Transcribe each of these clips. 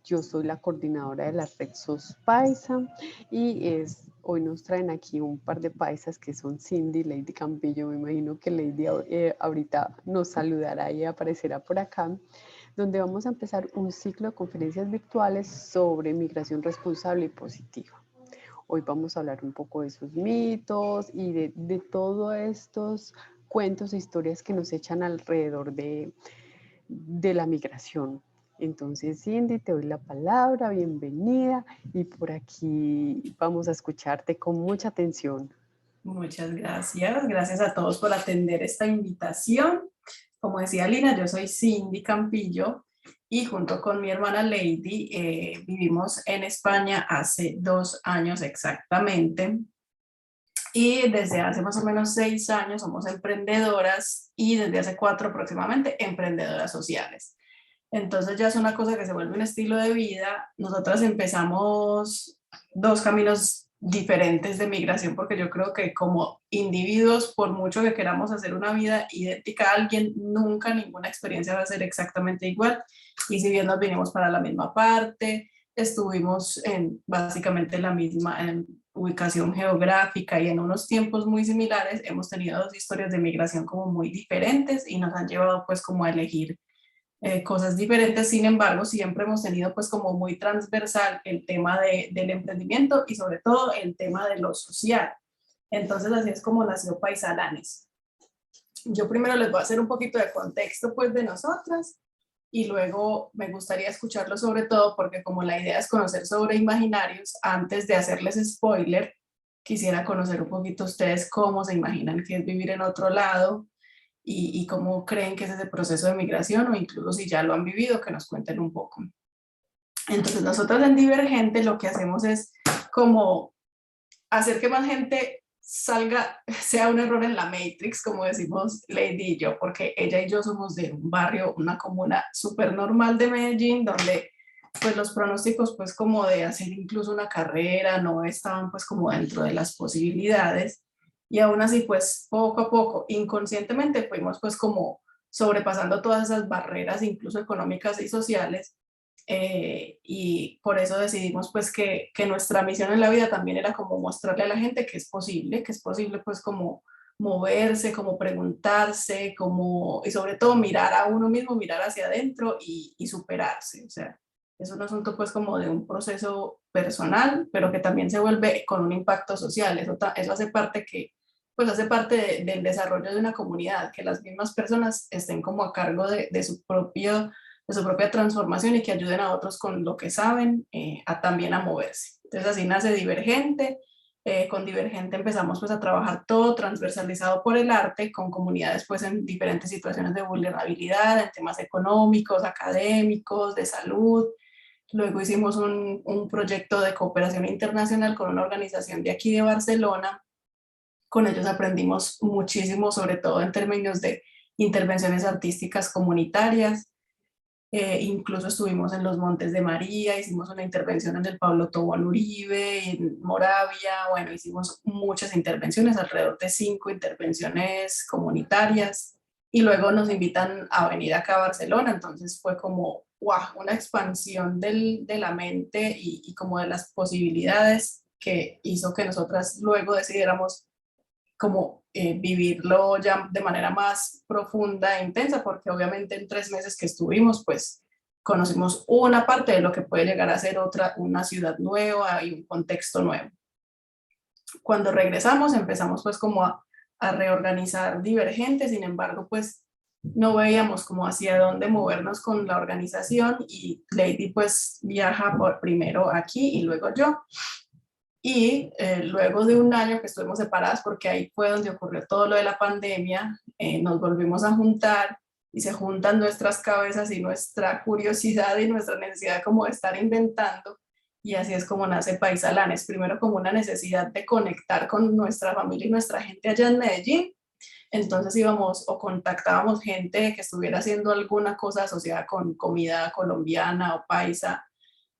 Yo soy la coordinadora de la red SOS Paisa y hoy nos traen aquí un par de paisas que son Cindy y Lady Campillo. Me imagino que Lady ahorita nos saludará y aparecerá por acá, donde vamos a empezar un ciclo de conferencias virtuales sobre migración responsable y positiva. Hoy vamos a hablar un poco de esos mitos y de todos estos cuentos e historias que nos echan alrededor de la migración. Entonces, Cindy, te doy la palabra, bienvenida, y por aquí vamos a escucharte con mucha atención. Muchas gracias. Gracias a todos por atender esta invitación. Como decía Lina, yo soy Cindy Campillo y junto con mi hermana Lady vivimos en España hace 2 años exactamente. Y desde hace más o menos 6 años somos emprendedoras y desde hace 4 aproximadamente emprendedoras sociales. Entonces ya es una cosa que se vuelve un estilo de vida. Nosotras empezamos 2 caminos diferentes de migración porque yo creo que como individuos, por mucho que queramos hacer una vida idéntica a alguien, nunca ninguna experiencia va a ser exactamente igual. Y si bien nos vinimos para la misma parte, estuvimos en básicamente la misma ubicación geográfica y en unos tiempos muy similares, hemos tenido 2 historias de migración como muy diferentes y nos han llevado pues como a elegir cosas diferentes. Sin embargo, siempre hemos tenido pues como muy transversal el tema del emprendimiento y sobre todo el tema de lo social. Entonces así es como nació Paisalanes. Yo primero les voy a hacer un poquito de contexto pues de nosotras y luego me gustaría escucharlo sobre todo porque como la idea es conocer sobre imaginarios, antes de hacerles spoiler, quisiera conocer un poquito ustedes cómo se imaginan que es vivir en otro lado y cómo creen que es ese proceso de migración o incluso si ya lo han vivido, que nos cuenten un poco. Entonces nosotros en Divergente lo que hacemos es como hacer que más gente salga, sea un error en la Matrix, como decimos Lady y yo, porque ella y yo somos de un barrio, una comuna súper normal de Medellín, donde pues los pronósticos pues como de hacer incluso una carrera no estaban pues como dentro de las posibilidades y aún así pues poco a poco inconscientemente fuimos pues como sobrepasando todas esas barreras incluso económicas y sociales y por eso decidimos pues que nuestra misión en la vida también era como mostrarle a la gente que es posible pues como moverse, como preguntarse, como, y sobre todo mirar a uno mismo, mirar hacia adentro y superarse. O sea, es un asunto pues como de un proceso personal, pero que también se vuelve con un impacto social. Eso hace parte que, pues hace parte del desarrollo de una comunidad, que las mismas personas estén como a cargo de su propia transformación y que ayuden a otros con lo que saben a también a moverse. Entonces así nace Divergente. Con Divergente empezamos pues a trabajar todo transversalizado por el arte, con comunidades pues en diferentes situaciones de vulnerabilidad, en temas económicos, académicos, de salud. Luego hicimos un proyecto de cooperación internacional con una organización de aquí de Barcelona. Con ellos aprendimos muchísimo, sobre todo en términos de intervenciones artísticas comunitarias. Incluso estuvimos en los Montes de María, hicimos una intervención en el Pablo Tobón Uribe, en Moravia, bueno, hicimos muchas intervenciones, alrededor de 5 intervenciones comunitarias, y luego nos invitan a venir acá a Barcelona, entonces fue como, wow, una expansión de la mente y como de las posibilidades que hizo que nosotras luego decidiéramos como vivirlo ya de manera más profunda e intensa, porque obviamente en 3 meses que estuvimos, pues conocimos una parte de lo que puede llegar a ser otra, una ciudad nueva y un contexto nuevo. Cuando regresamos empezamos pues como a reorganizar Divergente, sin embargo pues no veíamos como hacia dónde movernos con la organización y Lady pues viaja por primero aquí y luego yo. Y luego de un año que estuvimos separadas, porque ahí fue donde ocurrió todo lo de la pandemia, nos volvimos a juntar y se juntan nuestras cabezas y nuestra curiosidad y nuestra necesidad como de estar inventando. Y así es como nace Paisalanes, primero como una necesidad de conectar con nuestra familia y nuestra gente allá en Medellín. Entonces íbamos o contactábamos gente que estuviera haciendo alguna cosa asociada con comida colombiana o paisa,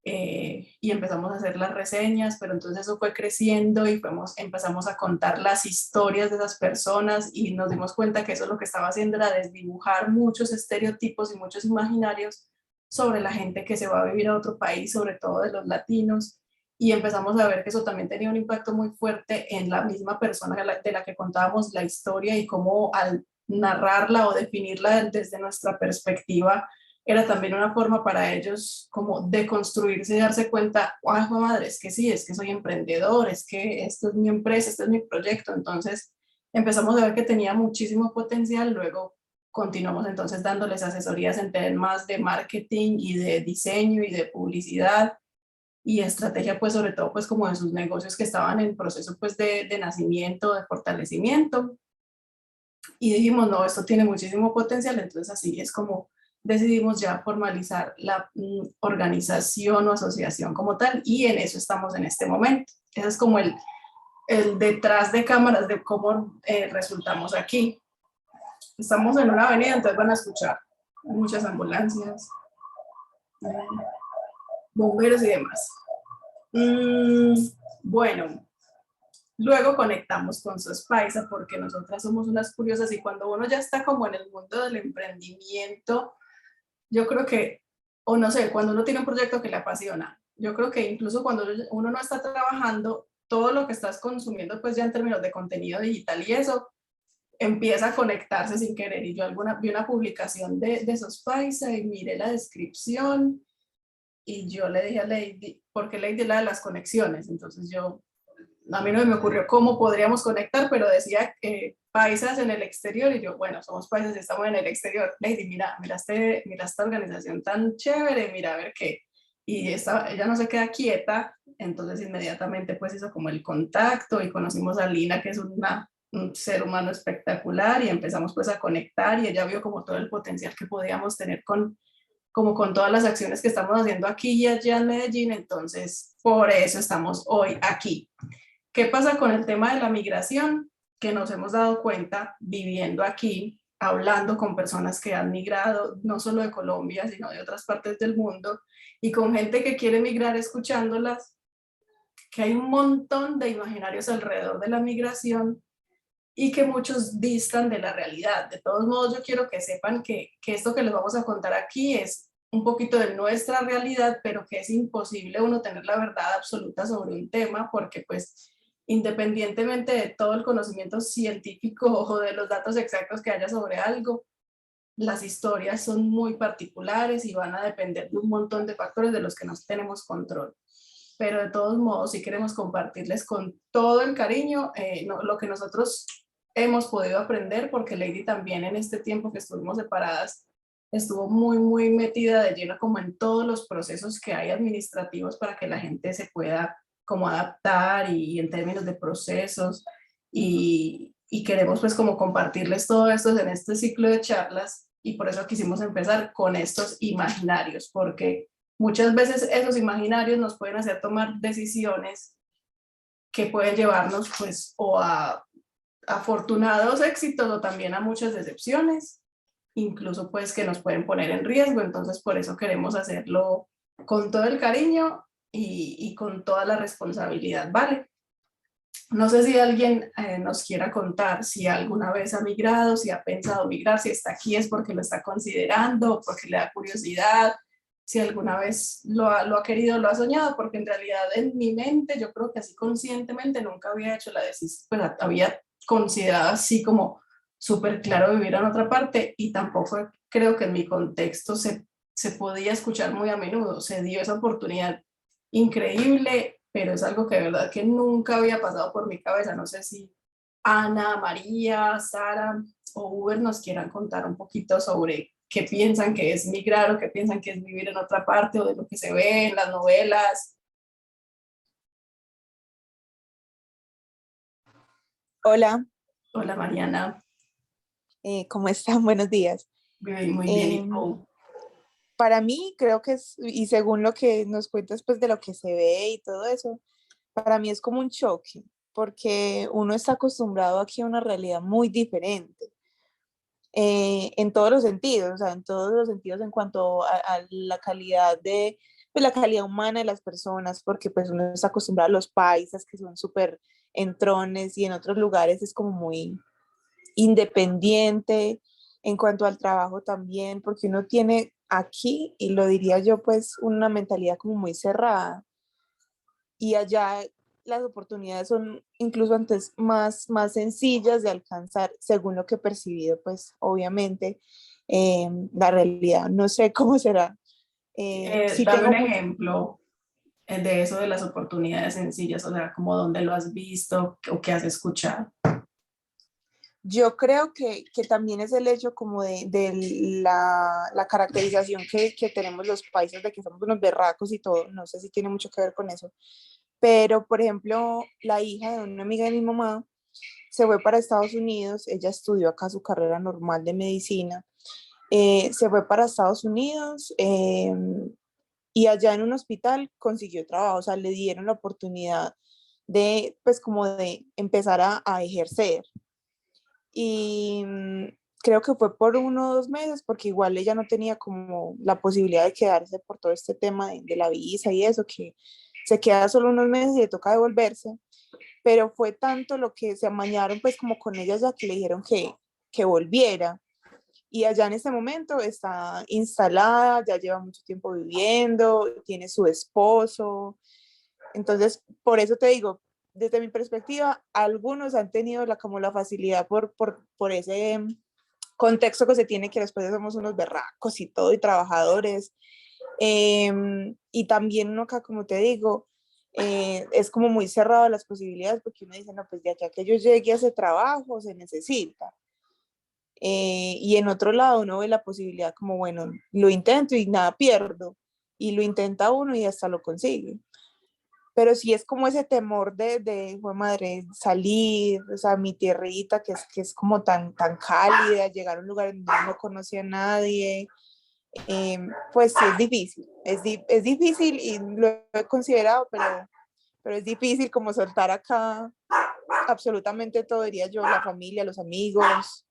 y empezamos a hacer las reseñas, pero entonces eso fue creciendo y empezamos a contar las historias de esas personas y nos dimos cuenta que eso lo que estaba haciendo era desdibujar muchos estereotipos y muchos imaginarios sobre la gente que se va a vivir a otro país, sobre todo de los latinos, y empezamos a ver que eso también tenía un impacto muy fuerte en la misma persona de la que contábamos la historia y cómo al narrarla o definirla desde nuestra perspectiva era también una forma para ellos como de construirse y darse cuenta, ¡ay, madre! Es que sí, es que soy emprendedor, es que esto es mi empresa, este es mi proyecto. Entonces empezamos a ver que tenía muchísimo potencial, luego continuamos entonces dándoles asesorías en temas de marketing y de diseño y de publicidad y estrategia, pues sobre todo pues como de sus negocios que estaban en proceso pues de nacimiento, de fortalecimiento. Y dijimos, no, esto tiene muchísimo potencial, entonces así es como decidimos ya formalizar la organización o asociación como tal, y en eso estamos en este momento. Ese es como el detrás de cámaras de cómo resultamos aquí. Estamos en una avenida, entonces van a escuchar muchas ambulancias, bomberos y demás. Bueno, luego conectamos con Sospaisa porque nosotras somos unas curiosas y cuando uno ya está como en el mundo del emprendimiento, yo creo que, o no sé, cuando uno tiene un proyecto que le apasiona, yo creo que incluso cuando uno no está trabajando, todo lo que estás consumiendo, pues ya en términos de contenido digital y eso, empieza a conectarse sin querer. Y yo vi una publicación de Sospaisa y miré la descripción y yo le dije a Lady, porque Lady la de las conexiones, entonces a mí no me ocurrió cómo podríamos conectar, pero decía paisas en el exterior y yo, bueno, somos paisas y estamos en el exterior. Lady, mira esta organización tan chévere, mira a ver qué. Y ella no se queda quieta, entonces inmediatamente pues hizo como el contacto y conocimos a Lina, que es un ser humano espectacular y empezamos pues a conectar y ella vio como todo el potencial que podíamos tener como con todas las acciones que estamos haciendo aquí y allá en Medellín, entonces por eso estamos hoy aquí. ¿Qué pasa con el tema de la migración? Que nos hemos dado cuenta viviendo aquí, hablando con personas que han migrado, no solo de Colombia, sino de otras partes del mundo, y con gente que quiere migrar escuchándolas, que hay un montón de imaginarios alrededor de la migración y que muchos distan de la realidad. De todos modos, yo quiero que sepan que esto que les vamos a contar aquí es un poquito de nuestra realidad, pero que es imposible uno tener la verdad absoluta sobre un tema, porque pues independientemente de todo el conocimiento científico o de los datos exactos que haya sobre algo, las historias son muy particulares y van a depender de un montón de factores de los que no tenemos control. Pero de todos modos, sí queremos compartirles con todo el cariño lo que nosotros hemos podido aprender, porque Lady también en este tiempo que estuvimos separadas estuvo muy, muy metida de lleno como en todos los procesos que hay administrativos para que la gente se pueda como adaptar y en términos de procesos y queremos pues como compartirles todo esto en este ciclo de charlas y por eso quisimos empezar con estos imaginarios, porque muchas veces esos imaginarios nos pueden hacer tomar decisiones que pueden llevarnos pues o a afortunados éxitos o también a muchas decepciones, incluso pues que nos pueden poner en riesgo, entonces por eso queremos hacerlo con todo el cariño y con toda la responsabilidad, ¿vale? No sé si alguien nos quiera contar si alguna vez ha migrado, si ha pensado migrar, si está aquí es porque lo está considerando, porque le da curiosidad, si alguna vez lo ha querido, lo ha soñado, porque en realidad en mi mente yo creo que así conscientemente nunca había hecho la decisión, pues había considerado así como súper claro vivir en otra parte y tampoco creo que en mi contexto se podía escuchar muy a menudo, se dio esa oportunidad increíble, pero es algo que de verdad que nunca había pasado por mi cabeza. No sé si Ana, María, Sara o Uber nos quieran contar un poquito sobre qué piensan que es migrar o qué piensan que es vivir en otra parte o de lo que se ve en las novelas. Hola, Hola Mariana, ¿cómo están? Buenos días. viví muy bien y Em, tú. para mí creo que es, y según lo que nos cuentas pues de lo que se ve y todo eso, para mí es como un choque, porque uno está acostumbrado aquí a una realidad muy diferente, en todos los sentidos, o sea, en todos los sentidos en cuanto a la calidad de, pues la calidad humana de las personas, porque pues uno está acostumbrado a los paisas que son súper entrones y en otros lugares es como muy independiente En cuanto al trabajo también, porque uno tiene aquí, y lo diría yo, pues una mentalidad como muy cerrada, y allá las oportunidades son incluso antes más sencillas de alcanzar, según lo que he percibido, pues obviamente la realidad, no sé cómo será. Sí Dame un tengo mucho. ejemplo de eso de las oportunidades sencillas, o sea, como dónde lo has visto o qué has escuchado. Yo creo que también es el hecho como de la caracterización que tenemos los países de que somos unos berracos y todo, no sé si tiene mucho que ver con eso, pero por ejemplo, la hija de una amiga de mi mamá se fue para Estados Unidos, ella estudió acá su carrera normal de medicina, se fue para Estados Unidos y allá en un hospital consiguió trabajo, o sea, le dieron la oportunidad de, pues como de empezar a ejercer y creo que fue por 1 o 2 meses, porque igual ella no tenía como la posibilidad de quedarse por todo este tema de la visa y eso, que se queda solo unos meses y le toca devolverse, pero fue tanto lo que se amañaron pues como con ella ya que le dijeron que volviera. Y allá en este momento está instalada, ya lleva mucho tiempo viviendo, tiene su esposo. Entonces, por eso te digo, desde mi perspectiva, algunos han tenido como la facilidad por ese contexto que se tiene, que después somos unos berracos y todo, y trabajadores. Y también uno acá, como te digo, es como muy cerrado a las posibilidades, porque uno dice, no, pues de aquí a que yo llegue a ese trabajo se necesita. Y en otro lado uno ve la posibilidad como, bueno, lo intento y nada pierdo. Y lo intenta uno y hasta lo consigue, pero sí es como ese temor de madre, salir, o sea, mi tierrita que es como tan cálida, llegar a un lugar donde no conoce a nadie, pues sí es difícil, es difícil y lo he considerado, pero es difícil como soltar acá absolutamente todo, diría yo, la familia, los amigos.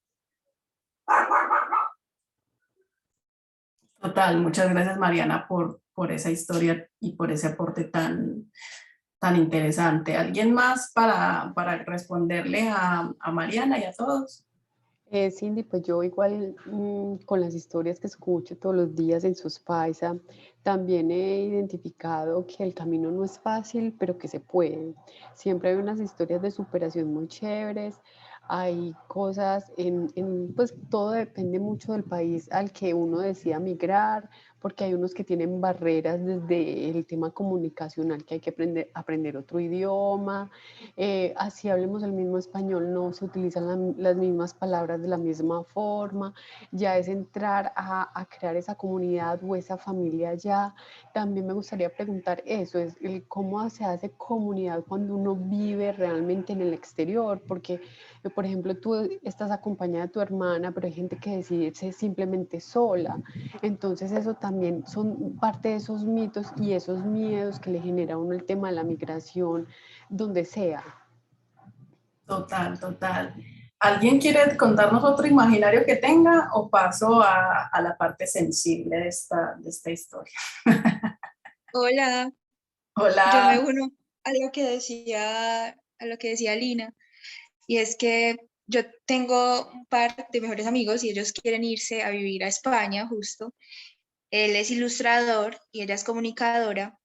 Total, muchas gracias Mariana por esa historia y por ese aporte tan interesante. ¿Alguien más para responderle a Mariana y a todos? Cindy, pues yo igual con las historias que escucho todos los días en Sus Paisa, también he identificado que el camino no es fácil, pero que se puede. Siempre hay unas historias de superación muy chéveres, hay cosas pues todo depende mucho del país al que uno decida migrar, porque hay unos que tienen barreras desde el tema comunicacional, que hay que aprender otro idioma, así hablemos el mismo español, no se utilizan las mismas palabras de la misma forma, ya es entrar a crear esa comunidad o esa familia ya. También me gustaría preguntar eso, es cómo se hace comunidad cuando uno vive realmente en el exterior, porque, por ejemplo, tú estás acompañada de tu hermana, pero hay gente que decide irse simplemente sola, entonces eso también son parte de esos mitos y esos miedos que le genera a uno el tema de la migración, donde sea. Total, total. ¿Alguien quiere contarnos otro imaginario que tenga o paso a la parte sensible de esta historia? Hola, yo me Hola. uno a lo que decía Lina, y es que yo tengo un par de mejores amigos y ellos quieren irse a vivir a España justo. Él es ilustrador y ella es comunicadora,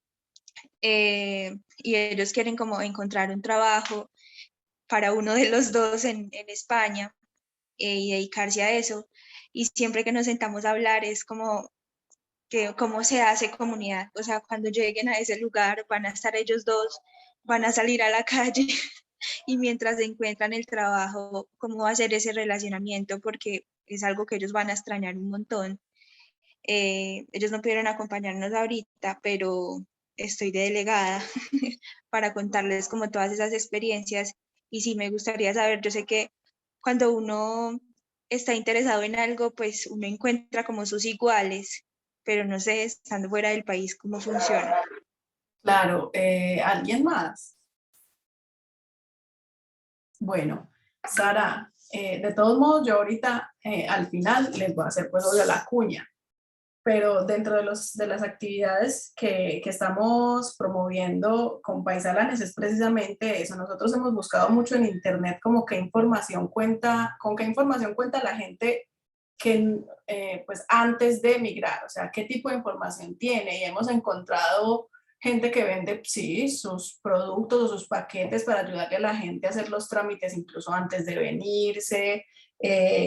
y ellos quieren como encontrar un trabajo para uno de los dos en España, y dedicarse a eso. Y siempre que nos sentamos a hablar es como que cómo se hace comunidad, o sea, cuando lleguen a ese lugar van a estar ellos dos, van a salir a la calle y mientras se encuentran el trabajo, cómo va a ser ese relacionamiento, porque es algo que ellos van a extrañar un montón. Ellos no pudieron acompañarnos ahorita, pero estoy de delegada para contarles como todas esas experiencias y sí me gustaría saber, yo sé que cuando uno está interesado en algo, pues uno encuentra como sus iguales, pero no sé, estando fuera del país, cómo funciona. Claro, ¿alguien más? Bueno, Sara, de todos modos, yo ahorita al final les voy a hacer pues obvio la cuña, pero dentro de las actividades que estamos promoviendo con Paisalanes es precisamente eso. Nosotros hemos buscado mucho en internet como qué información cuenta, con qué información cuenta la gente pues antes de emigrar, o sea, qué tipo de información tiene, y hemos encontrado gente que vende, sí, sus productos o sus paquetes para ayudarle a la gente a hacer los trámites incluso antes de venirse,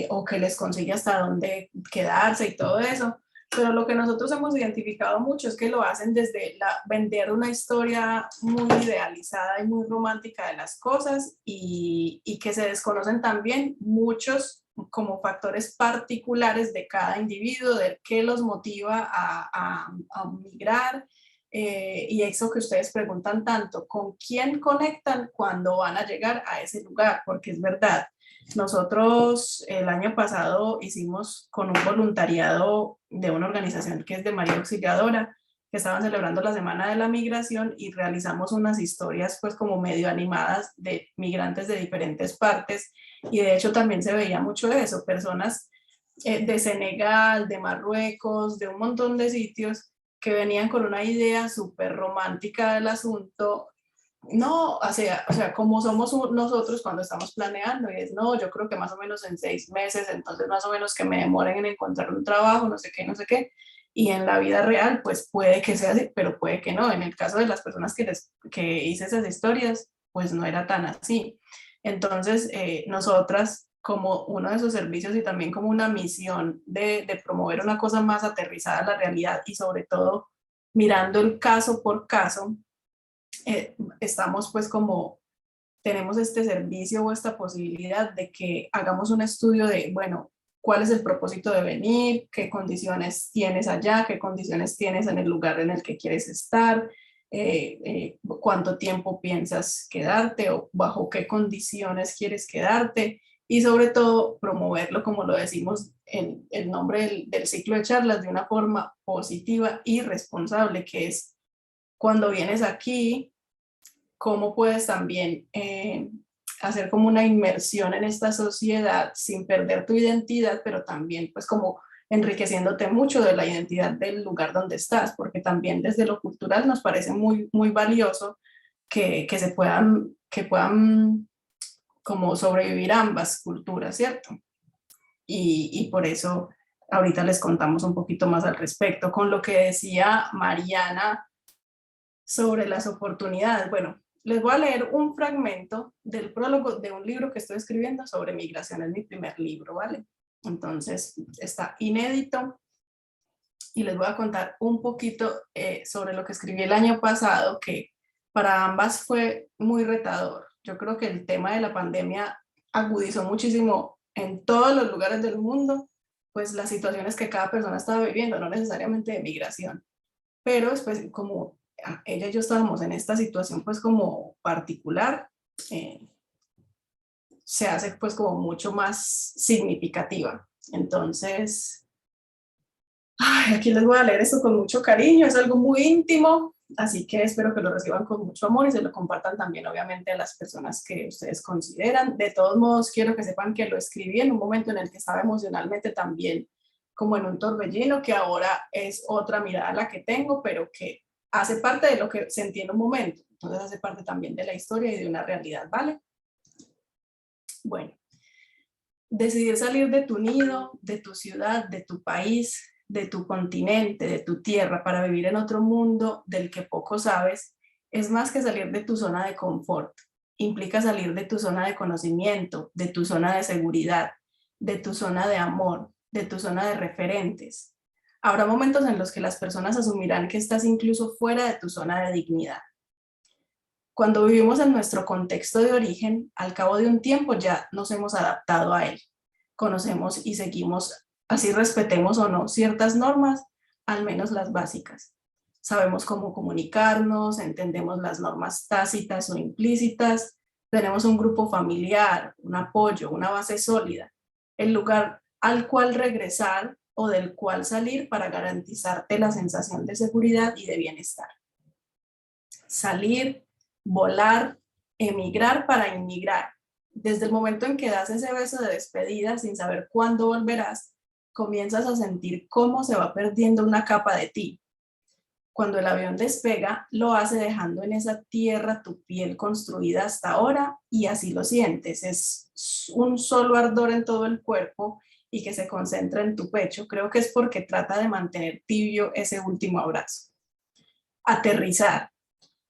o que les consigue hasta dónde quedarse y todo eso. Pero lo que nosotros hemos identificado mucho es que lo hacen desde vender una historia muy idealizada y muy romántica de las cosas, y que se desconocen también muchos como factores particulares de cada individuo, de qué los motiva a migrar, y eso que ustedes preguntan tanto, ¿con quién conectan cuando van a llegar a ese lugar? Porque es verdad, nosotros el año pasado hicimos con un voluntariado de una organización que es de María Auxiliadora, que estaban celebrando la Semana de la Migración, y realizamos unas historias pues como medio animadas de migrantes de diferentes partes, y de hecho también se veía mucho de eso, personas de Senegal, de Marruecos, de un montón de sitios que venían con una idea súper romántica del asunto. No, o sea, como somos nosotros cuando estamos planeando, y es, no, yo creo que más o menos en 6 meses, entonces más o menos que me demoren en encontrar un trabajo, no sé qué, no sé qué, y en la vida real, pues puede que sea así, pero puede que no. En el caso de las personas que hice esas historias, pues no era tan así. Entonces, nosotras, como uno de esos servicios y también como una misión de promover una cosa más aterrizada a la realidad, y sobre todo mirando el caso por caso, estamos pues como, tenemos este servicio o esta posibilidad de que hagamos un estudio de, bueno, cuál es el propósito de venir, qué condiciones tienes allá, qué condiciones tienes en el lugar en el que quieres estar, cuánto tiempo piensas quedarte o bajo qué condiciones quieres quedarte, y sobre todo promoverlo, como lo decimos en el nombre del ciclo de charlas, de una forma positiva y responsable, que es cuando vienes aquí, cómo puedes también hacer como una inmersión en esta sociedad sin perder tu identidad, pero también pues como enriqueciéndote mucho de la identidad del lugar donde estás, porque también desde lo cultural nos parece muy, muy valioso que puedan como sobrevivir ambas culturas, ¿cierto? Y por eso ahorita les contamos un poquito más al respecto. Con lo que decía Mariana sobre las oportunidades, bueno, les voy a leer un fragmento del prólogo de un libro que estoy escribiendo sobre migración, es mi primer libro, ¿vale? Entonces está inédito, y les voy a contar un poquito sobre lo que escribí el año pasado, que para ambas fue muy retador. Yo creo que el tema de la pandemia agudizó muchísimo en todos los lugares del mundo, pues las situaciones que cada persona estaba viviendo, no necesariamente de migración, pero después como ella y yo estábamos en esta situación pues como particular, se hace pues como mucho más significativa. Entonces, aquí les voy a leer esto con mucho cariño, es algo muy íntimo, así que espero que lo reciban con mucho amor y se lo compartan también obviamente a las personas que ustedes consideran. De todos modos, quiero que sepan que lo escribí en un momento en el que estaba emocionalmente también como en un torbellino, que ahora es otra mirada la que tengo, pero que hace parte de lo que sentí en un momento, entonces hace parte también de la historia y de una realidad, ¿vale? Bueno, decidir salir de tu nido, de tu ciudad, de tu país, de tu continente, de tu tierra, para vivir en otro mundo del que poco sabes, es más que salir de tu zona de confort. Implica salir de tu zona de conocimiento, de tu zona de seguridad, de tu zona de amor, de tu zona de referentes. Habrá momentos en los que las personas asumirán que estás incluso fuera de tu zona de dignidad. Cuando vivimos en nuestro contexto de origen, al cabo de un tiempo ya nos hemos adaptado a él. Conocemos y seguimos, así respetemos o no ciertas normas, al menos las básicas. Sabemos cómo comunicarnos, entendemos las normas tácitas o implícitas, tenemos un grupo familiar, un apoyo, una base sólida, el lugar al cual regresar o del cual salir para garantizarte la sensación de seguridad y de bienestar. Salir, volar, emigrar para inmigrar. Desde el momento en que das ese beso de despedida sin saber cuándo volverás, comienzas a sentir cómo se va perdiendo una capa de ti. Cuando el avión despega, lo hace dejando en esa tierra tu piel construida hasta ahora, y así lo sientes. Es un solo ardor en todo el cuerpo y que se concentra en tu pecho, creo que es porque trata de mantener tibio ese último abrazo. Aterrizar.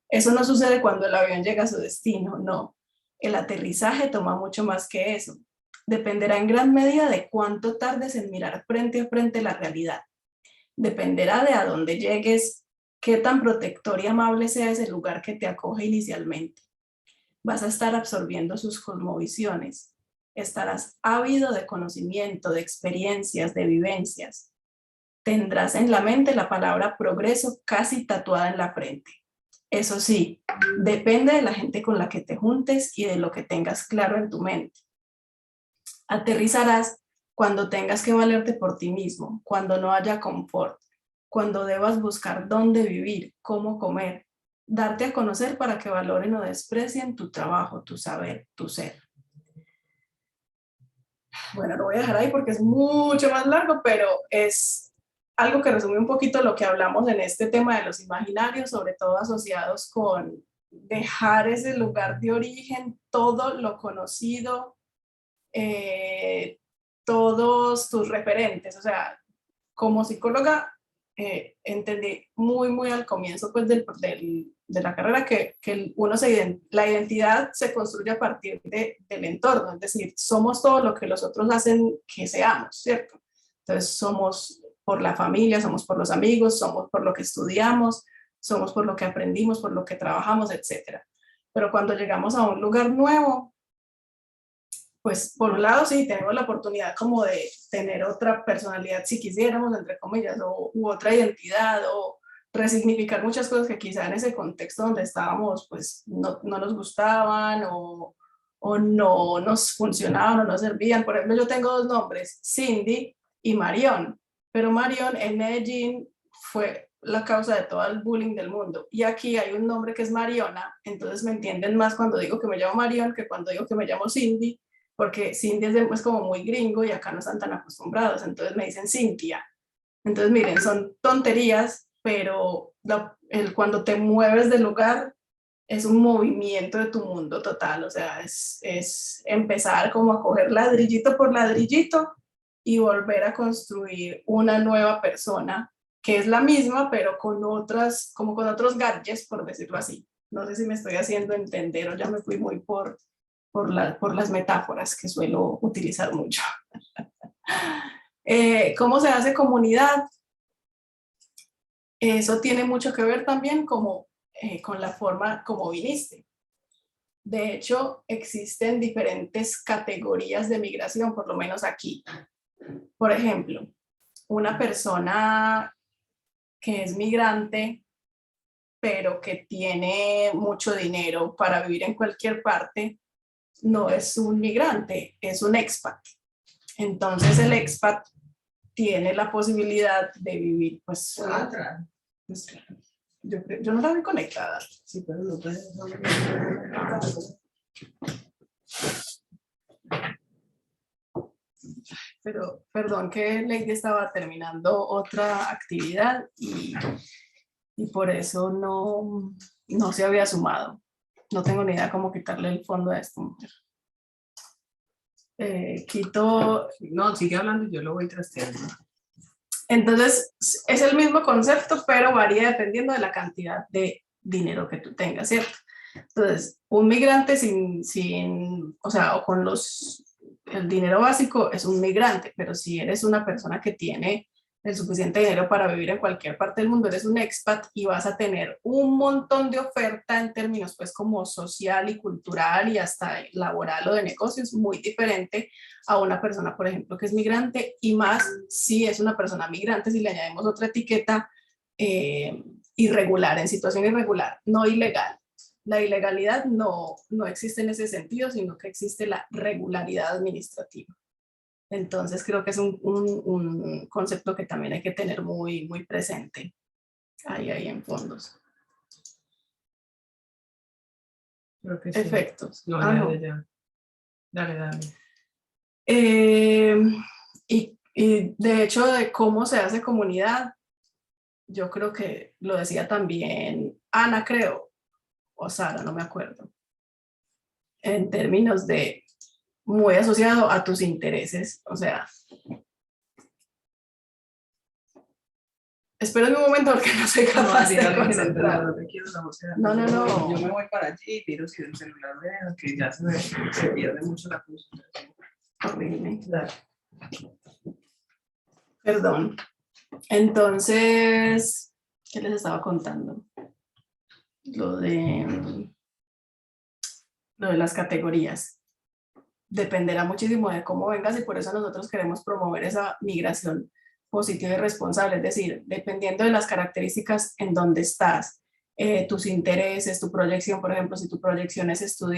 Eso no sucede cuando el avión llega a su destino, no. El aterrizaje toma mucho más que eso. Dependerá en gran medida de cuánto tardes en mirar frente a frente la realidad. Dependerá de a dónde llegues, qué tan protector y amable sea ese lugar que te acoge inicialmente. Vas a estar absorbiendo sus cosmovisiones. Estarás ávido de conocimiento, de experiencias, de vivencias. Tendrás en la mente la palabra progreso casi tatuada en la frente. Eso sí, depende de la gente con la que te juntes y de lo que tengas claro en tu mente. Aterrizarás cuando tengas que valerte por ti mismo, cuando no haya confort, cuando debas buscar dónde vivir, cómo comer, darte a conocer para que valoren o desprecien tu trabajo, tu saber, tu ser. Bueno, lo voy a dejar ahí porque es mucho más largo, pero es algo que resume un poquito lo que hablamos en este tema de los imaginarios, sobre todo asociados con dejar ese lugar de origen, todo lo conocido, todos tus referentes. O sea, como psicóloga, entendí muy al comienzo pues, de la carrera que la identidad se construye a partir del entorno, es decir, somos todo lo que los otros hacen que seamos, ¿cierto? Entonces somos por la familia, somos por los amigos, somos por lo que estudiamos, somos por lo que aprendimos, por lo que trabajamos, etc. Pero cuando llegamos a un lugar nuevo, pues por un lado sí, tenemos la oportunidad como de tener otra personalidad si quisiéramos, entre comillas, u otra identidad, o resignificar muchas cosas que quizá en ese contexto donde estábamos pues no nos gustaban o no nos funcionaban o no servían. Por ejemplo, yo tengo dos nombres, Cindy y Marión, pero Marión en Medellín fue la causa de todo el bullying del mundo, y aquí hay un nombre que es Mariona, entonces me entienden más cuando digo que me llamo Marión que cuando digo que me llamo Cindy, porque Cindy es como muy gringo y acá no están tan acostumbrados, entonces me dicen Cintia. Entonces miren, son tonterías, pero cuando te mueves del lugar es un movimiento de tu mundo total, o sea, es empezar como a coger ladrillito por ladrillito y volver a construir una nueva persona que es la misma, pero con otros gadgets, por decirlo así. No sé si me estoy haciendo entender o ya me fui muy por las metáforas que suelo utilizar mucho. ¿Cómo se hace comunidad? Eso tiene mucho que ver también con la forma como viniste. De hecho, existen diferentes categorías de migración, por lo menos aquí. Por ejemplo, una persona que es migrante, pero que tiene mucho dinero para vivir en cualquier parte, no es un migrante, es un expat. Entonces el expat tiene la posibilidad de vivir, pues, yo no la vi conectada. Sí, pero no puedes. Pero, perdón, que Lady estaba terminando otra actividad y por eso no se había sumado. No tengo ni idea cómo quitarle el fondo a esta mujer. Quito. No, sigue hablando y yo lo voy trasteando. Entonces, es el mismo concepto, pero varía dependiendo de la cantidad de dinero que tú tengas, ¿cierto? Entonces, un migrante o con el dinero básico es un migrante, pero si eres una persona que tiene el suficiente dinero para vivir en cualquier parte del mundo, eres un expat y vas a tener un montón de oferta en términos pues como social y cultural y hasta laboral o de negocios, muy diferente a una persona, por ejemplo, que es migrante, y más si es una persona migrante, si le añadimos otra etiqueta, irregular, en situación irregular, no ilegal. La ilegalidad no existe en ese sentido, sino que existe la regularidad administrativa. Entonces creo que es un concepto que también hay que tener muy presente ahí en fondos. Creo que sí. Efectos. No, ya. Dale. Y de hecho, de cómo se hace comunidad, yo creo que lo decía también Ana, creo, o Sara, no me acuerdo, en términos de muy asociado a tus intereses, o sea. Espérame un momento porque no soy capaz de concentrar. No te quiero la voz. No. Yo me voy para allí y tiro si el celular veo que ya se pierde mucho la concentración. Horrible. Dale. Perdón. Entonces, ¿qué les estaba contando? Lo de las categorías. Dependerá muchísimo de cómo vengas y por eso nosotros queremos promover esa migración positiva y responsable, es decir, dependiendo de las características en donde estás, tus intereses, tu proyección, por ejemplo, si tu proyección es estudiar